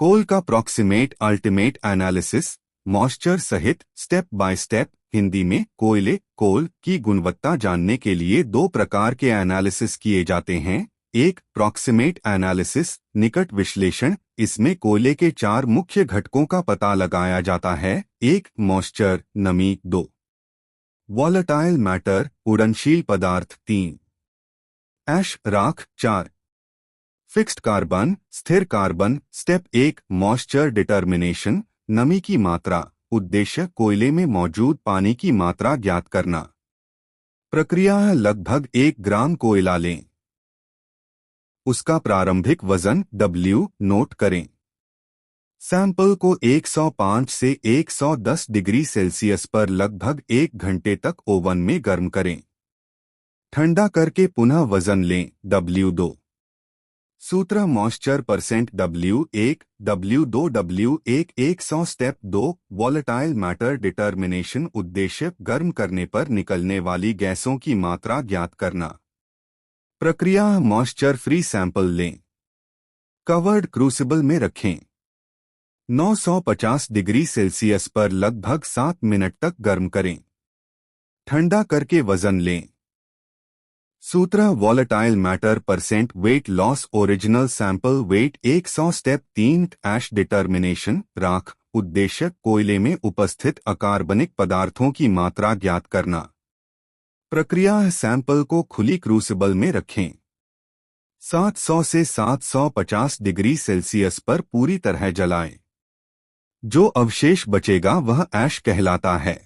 कोल का proximate ultimate analysis, moisture सहित step by step. Hindi में कोयले कोल की गुणवत्ता जानने के लिए दो प्रकार के एनालिसिस किए जाते हैं। एक, प्रॉक्सिमेट एनालिसिस, निकट विश्लेषण। इसमें कोयले के 4 मुख्य घटकों का पता लगाया जाता है। 1, मॉइस्चर नमी। 2, वॉलेटाइल मैटर, उड़नशील पदार्थ। 3, ऐश राख। 4, फिक्स्ड कार्बन, स्थिर कार्बन। स्टेप 1, मॉइस्चर डिटर्मिनेशन, नमी की मात्रा। उद्देश्य, कोयले में मौजूद पानी की मात्रा ज्ञात करना। प्रक्रिया है, लगभग 1 ग्राम कोयला लें, उसका प्रारंभिक वजन W नोट करें। सैंपल को 105 से 110 डिग्री सेल्सियस पर लगभग 1 घंटे तक ओवन में गर्म करें। ठंडा करके पुनः वजन लें, W2। सूत्र, moisture percent W1, W2, W1 100। Step 2, volatile matter determination. उद्देश्य, गर्म करने पर निकलने वाली गैसों की मात्रा ज्ञात करना। प्रक्रिया, मॉइस्चर फ्री सैंपल लें, कवर्ड क्रूसिबल में रखें, 950 डिग्री सेल्सियस पर लगभग 7 मिनट तक गर्म करें। ठंडा करके वजन लें। सूत्र, volatile matter percent weight loss, original sample weight 100। Step 3, ash determination, राख। उद्देश्य, कोयले में उपस्थित अकार्बनिक पदार्थों की मात्रा ज्ञात करना। प्रक्रिया, सैंपल को खुली क्रूसिबल में रखें, 700 से 750 डिग्री सेल्सियस पर पूरी तरह जलाएं। जो अवशेष बचेगा वह ऐश कहलाता है।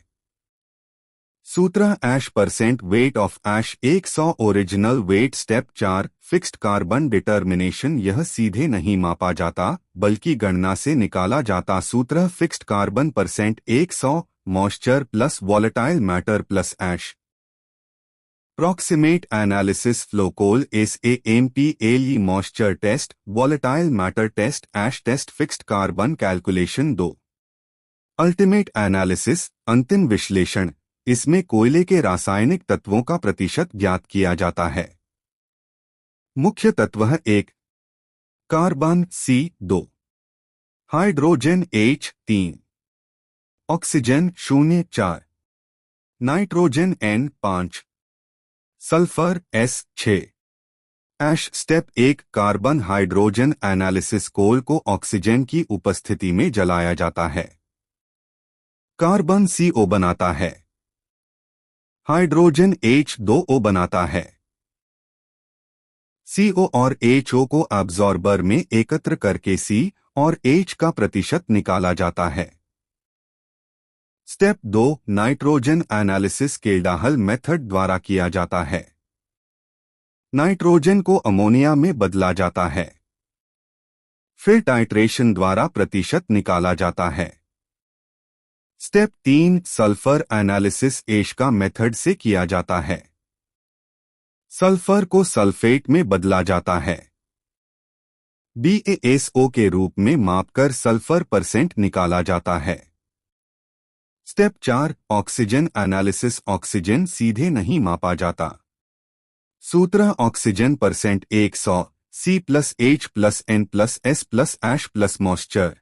सूत्र, ash percent weight of ash 100, original weight. Step 4, fixed carbon determination. यह सीधे नहीं मापा जाता बल्कि गणना से निकाला जाता। सूत्र, fixed carbon percent 100, moisture plus volatile matter plus ash. Proximate analysis flow, coal SAMPLE, moisture test, volatile matter test, ash test, fixed carbon calculation. 2, ultimate analysis, अंतिम विश्लेषण। इसमें कोयले के रासायनिक तत्वों का प्रतिशत ज्ञात किया जाता है। मुख्य तत्व है 1, carbon C2, hydrogen H3, oxygen 0.4, nitrogen N5, sulphur S6। Ash. Step 1, carbon hydrogen analysis. Coal को ऑक्सीजन की उपस्थिति में जलाया जाता है। कार्बन CO बनाता है, हाइड्रोजन H2O बनाता है। CO और HO को अब्जॉर्बर में एकत्र करके C और H का प्रतिशत निकाला जाता है। स्टेप 2, नाइट्रोजन एनालिसिस केल्डाहल मेथड द्वारा किया जाता है। नाइट्रोजन को अमोनिया में बदला जाता है, फिर टाइट्रेशन द्वारा प्रतिशत निकाला जाता है। स्टेप 3, सल्फर एनालिसिस ऐश का मेथड से किया जाता है। सल्फर को सल्फेट में बदला जाता है, BaSO के रूप में मापकर सल्फर परसेंट निकाला जाता है। Step 4, oxygen analysis. ऑक्सीजन सीधे नहीं मापा जाता। सूत्र, oxygen percent 100, C plus H plus N plus S plus ash plus moisture.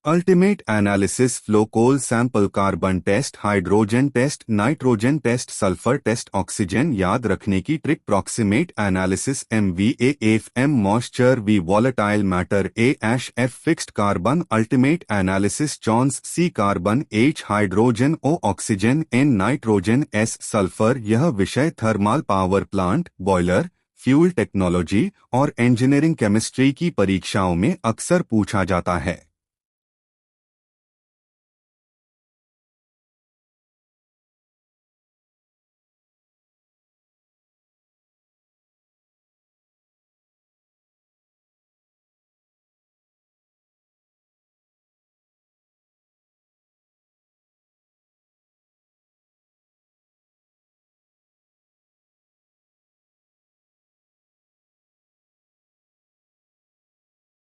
Ultimate analysis flow, coal sample, carbon test, hydrogen test, nitrogen test, sulphur test, oxygen. याद रखने की trick, proximate analysis MVAFM, moisture V, volatile matter A, ash F, fixed carbon. Ultimate analysis CHONS C, carbon H, hydrogen O, oxygen N, nitrogen S, sulphur. यह विषय thermal power plant, boiler, fuel technology और engineering chemistry की परीक्षाओं में अक्सर पूछा जाता है।